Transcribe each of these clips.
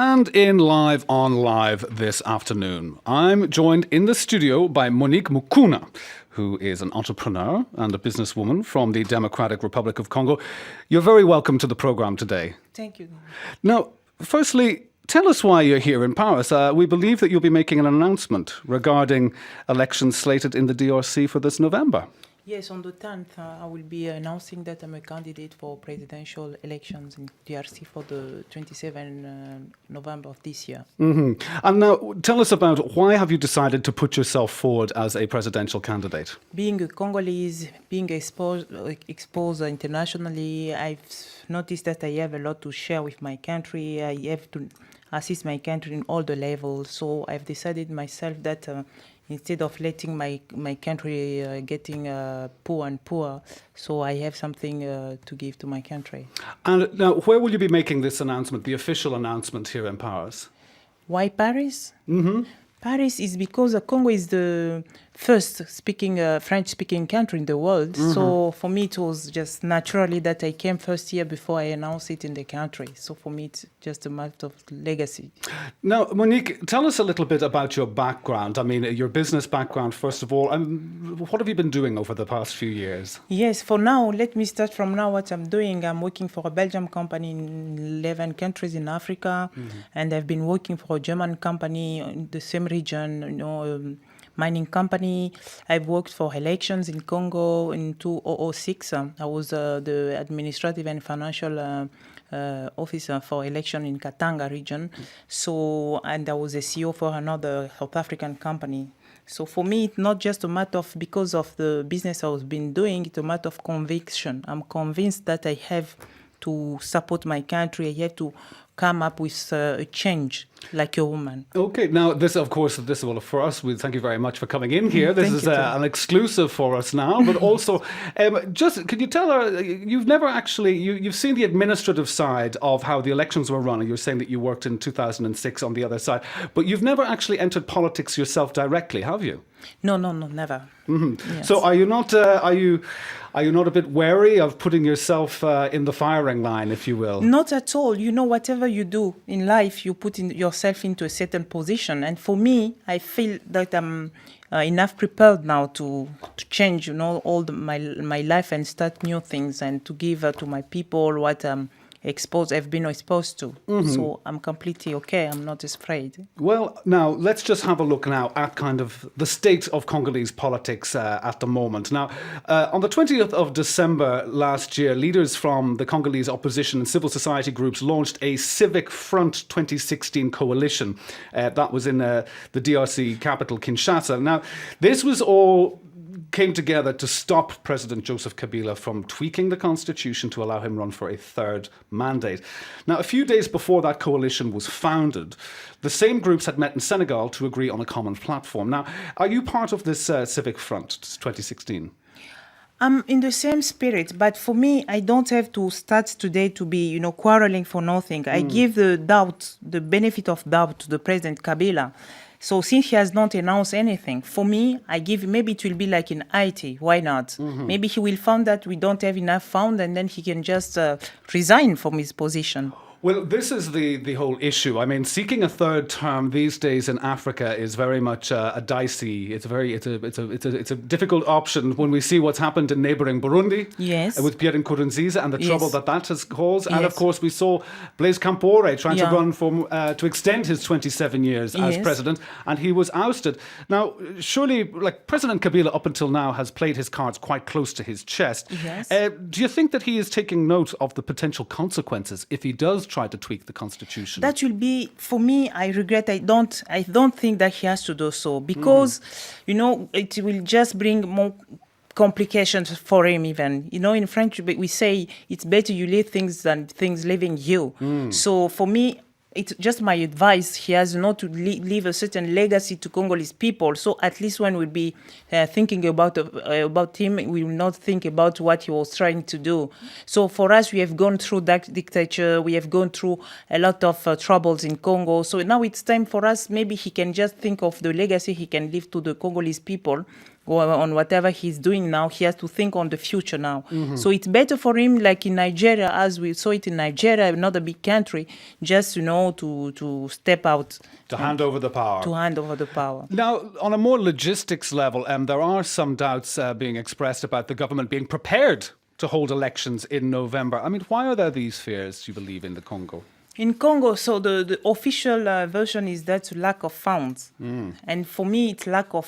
And in Live on Live this afternoon, I'm joined in the studio by Monique Mukuna, who is an entrepreneur and a businesswoman from the Democratic Republic of Congo. You're very welcome to the program today. Thank you. Now, firstly, tell us why you're here in Paris. We believe that you'll be making an announcement regarding elections slated in the DRC for this November. Yes, on the 10th, I will be announcing that I'm a candidate for presidential elections in DRC for the 27th November of this year. Mm-hmm. And now, tell us about why have you decided to put yourself forward as a presidential candidate? Being a Congolese, being exposed internationally, I've noticed that I have a lot to share with my country. I have to assist my country in all the levels. So I've decided myself that instead of letting my country getting poor and poor, so I have something to give to my country. And now, where will you be making this announcement, the official announcement here in Paris? Why Paris? Mm-hmm. Paris is because Congo is the first French-speaking country in the world. Mm-hmm. So for me, it was just naturally that I came first here before I announced it in the country. So for me, it's just a matter of legacy. Now, Monique, tell us a little bit about your background. I mean, your business background, first of all. And what have you been doing over the past few years? Yes, for now, let me start from now what I'm doing. I'm working for a Belgian company in 11 countries in Africa. Mm-hmm. And I've been working for a German company in the same region, mining company. I've worked for elections in Congo in 2006. I was the administrative and financial officer for election in Katanga region. So, and I was a CEO for another South African company. So for me, it's not just a matter of because of the business I was been doing, it's a matter of conviction. I'm convinced that I have to support my country. I have to come up with a change like a woman. Okay, now this, of course, well, for us, we thank you very much for coming in here. This is an exclusive for us now, but also, just can you tell her, you've never actually, you've seen the administrative side of how the elections were run. You're saying that you worked in 2006 on the other side, but you've never actually entered politics yourself directly, have you? No, never. Mm-hmm. Yes. So are you not a bit wary of putting yourself in the firing line, if you will? Not at all. You know, whatever you do in life, you put yourself into a certain position. And for me, I feel that I'm enough prepared now to change, all my life and start new things and to give to my people what I've been exposed to. Mm-hmm. So I'm completely okay. I'm not afraid. Well, now let's just have a look now at kind of the state of Congolese politics at the moment. Now, on the 20th of December last year, leaders from the Congolese opposition and civil society groups launched a Civic Front 2016 coalition. That was in the DRC capital, Kinshasa. Now, this was all came together to stop President Joseph Kabila from tweaking the constitution to allow him run for a third mandate. Now, a few days before that coalition was founded, the same groups had met in Senegal to agree on a common platform. Now, are you part of this Civic Front 2016? I'm in the same spirit, but for me, I don't have to start today to be, quarreling for nothing. I give the benefit of doubt to the President Kabila. So since he has not announced anything, for me, maybe it will be like in Haiti. Why not? Mm-hmm. Maybe he will find that we don't have enough funds and then he can just resign from his position. Well, this is the whole issue. I mean, seeking a third term these days in Africa is very much a dicey. It's a difficult option when we see what's happened in neighbouring Burundi. Yes. With Pierre Nkurunziza and the trouble that has caused. Yes. And of course, we saw Blaise Compaoré trying to run to extend his 27 years as president, and he was ousted. Now, surely, like President Kabila up until now has played his cards quite close to his chest. Yes. Do you think that he is taking note of the potential consequences if he does try to tweak the constitution? That will be, for me, I regret. I don't think that he has to do so because, it will just bring more complications for him even. In French, we say it's better you leave things than things leaving you. So for me, it's just my advice. He has not to leave a certain legacy to Congolese people. So at least when we'll be thinking about him, we will not think about what he was trying to do. So for us, we have gone through that dictature. We have gone through a lot of troubles in Congo. So now it's time for us. Maybe he can just think of the legacy he can leave to the Congolese people or on whatever he's doing now. He has to think on the future now. So it's better for him, like in Nigeria, as we saw it in Nigeria, another big country, just, to step out. To hand over the power. To hand over the power. Now, on a more logistics level, there are some doubts being expressed about the government being prepared to hold elections in November. I mean, why are there these fears, do you believe, in the Congo? In Congo, so the official version is that lack of funds. And for me, it's lack of...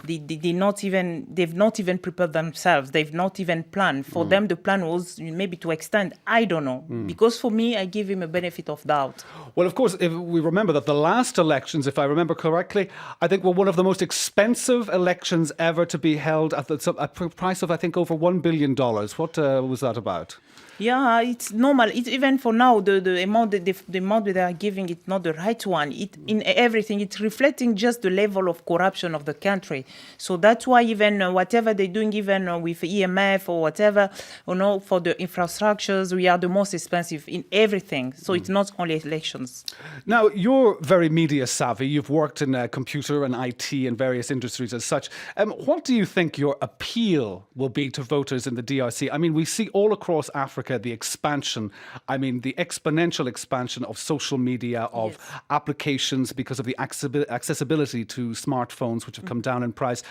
they've not even prepared themselves. They've not even planned. For them, the plan was maybe to extend. I don't know. Because for me, I give him a benefit of doubt. Well, of course, if we remember that the last elections, if I remember correctly, I think were one of the most expensive elections ever to be held at a price of, I think, over $1 billion. What was that about? Yeah, it's normal. It's even for now, the amount that the amount that they are giving, it's not the right one. In everything, it's reflecting just the level of corruption of the country. So that's why even whatever they're doing, even with EMF or whatever, for the infrastructures, we are the most expensive in everything. So it's not only elections. Now, you're very media savvy. You've worked in computer and IT and various industries as such. What do you think your appeal will be to voters in the DRC? I mean, we see all across Africa the expansion, the exponential expansion of social media, of applications because of the accessibility to smartphones, which have come down in price.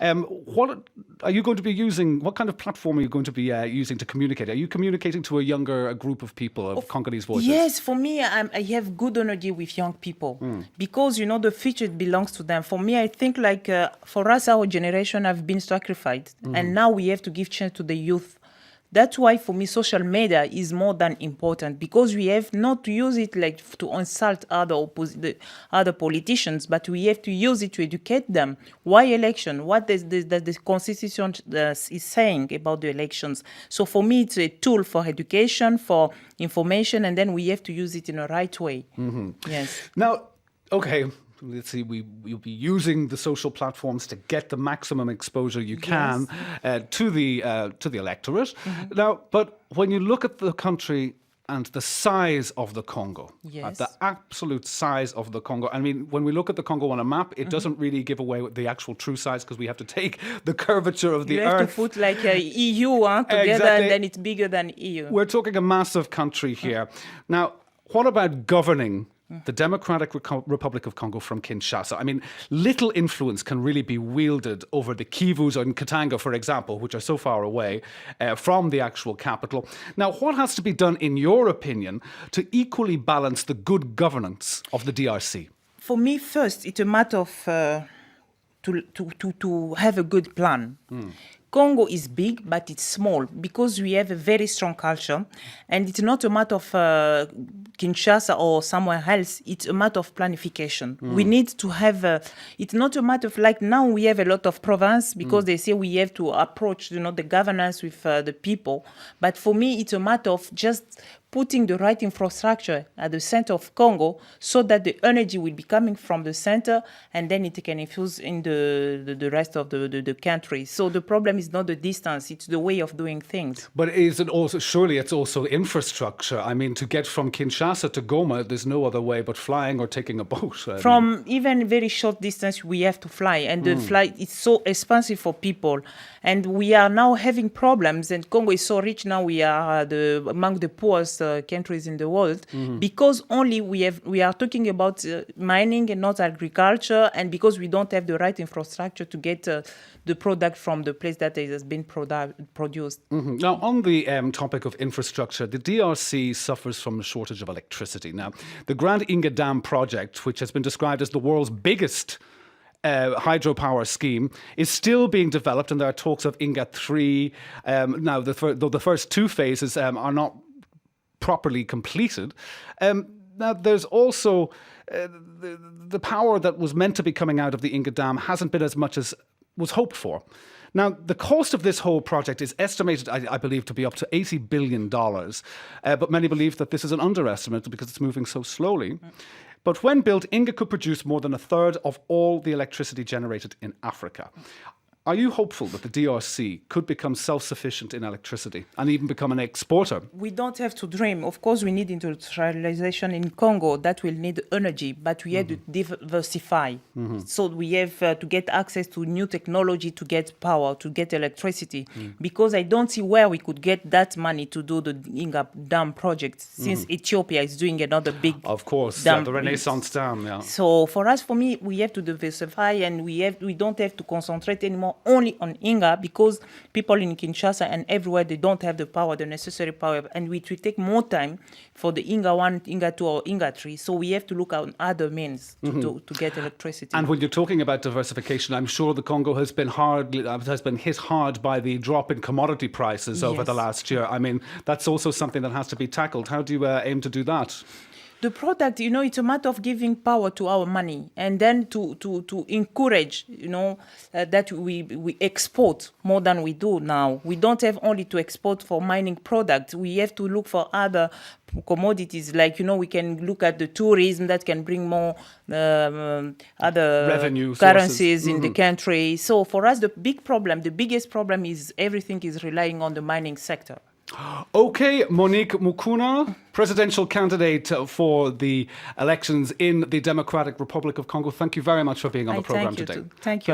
What are you going to be using? What kind of platform are you going to be using to communicate? Are you communicating to a younger group of people, of Congolese voices? Yes, for me, I have good energy with young people because, the future belongs to them. For me, I think for us, our generation have been sacrificed and now we have to give chance to the youth. That's why, for me, social media is more than important because we have not to use it to insult other politicians, but we have to use it to educate them. Why election? What does the Constitution is saying about the elections? So for me, it's a tool for education, for information, and then we have to use it in a right way. Yes. Now, okay. Let's see, we'll be using the social platforms to get the maximum exposure you can to the electorate. Now, but when you look at the country and the size of the Congo, the absolute size of the Congo. I mean, when we look at the Congo on a map, it doesn't really give away the actual true size because we have to take the curvature of the earth. You have to put EU together and then it's bigger than EU. We're talking a massive country here. Now, what about governing the Democratic Republic of Congo from Kinshasa? I mean, little influence can really be wielded over the Kivus or in Katanga, for example, which are so far away from the actual capital. Now, what has to be done, in your opinion, to equally balance the good governance of the DRC? For me, first, it's a matter of to have a good plan. Congo is big, but it's small because we have a very strong culture. And it's not a matter of Kinshasa or somewhere else. It's a matter of planification. We need to have, it's not a matter of now we have a lot of province because they say we have to approach, the governance with the people. But for me, it's a matter of just putting the right infrastructure at the center of Congo so that the energy will be coming from the center and then it can infuse in the rest of the country. So the problem is not the distance, it's the way of doing things. But is it also, surely it's also infrastructure. I mean, to get from Kinshasa to Goma, there's no other way but flying or taking a boat. From even very short distance, we have to fly. And the flight is so expensive for people. And we are now having problems. And Congo is so rich now, we are among the poorest countries in the world because only we are talking about mining and not agriculture, and because we don't have the right infrastructure to get the product from the place that it has been produced. Now, on the topic of infrastructure, the DRC suffers from a shortage of electricity. Now, the Grand Inga Dam project, which has been described as the world's biggest hydropower scheme, is still being developed, and there are talks of Inga 3. Now, though the first two phases are not properly completed. Now, there's also the power that was meant to be coming out of the Inga Dam hasn't been as much as was hoped for. Now, the cost of this whole project is estimated, I believe, to be up to $80 billion. But many believe that this is an underestimate because it's moving so slowly. But when built, Inga could produce more than a third of all the electricity generated in Africa. Are you hopeful that the DRC could become self-sufficient in electricity and even become an exporter? We don't have to dream. Of course, we need industrialization in Congo. That will need energy, but we have to diversify. So we have to get access to new technology to get power, to get electricity. Because I don't see where we could get that money to do the Inga Dam project, since Ethiopia is doing another big Of course, dam. the Renaissance Dam, yeah. So for me, we have to diversify, and we don't have to concentrate anymore only on Inga, because people in Kinshasa and everywhere, they don't have the power, the necessary power, and it will take more time for the Inga 1, Inga 2, or Inga 3. So we have to look at other means to get electricity. And when you're talking about diversification, I'm sure the Congo has been hit hard by the drop in commodity prices over the last year. I mean, that's also something that has to be tackled. How do you aim to do that? The product, it's a matter of giving power to our money, and then to encourage, that we export more than we do now. We don't have only to export for mining products. We have to look for other commodities, like, we can look at the tourism that can bring more other revenue currencies in the country. So for us, the biggest problem is everything is relying on the mining sector. Okay, Monique Mukuna, presidential candidate for the elections in the Democratic Republic of Congo. Thank you very much for being on the program today. Thank you.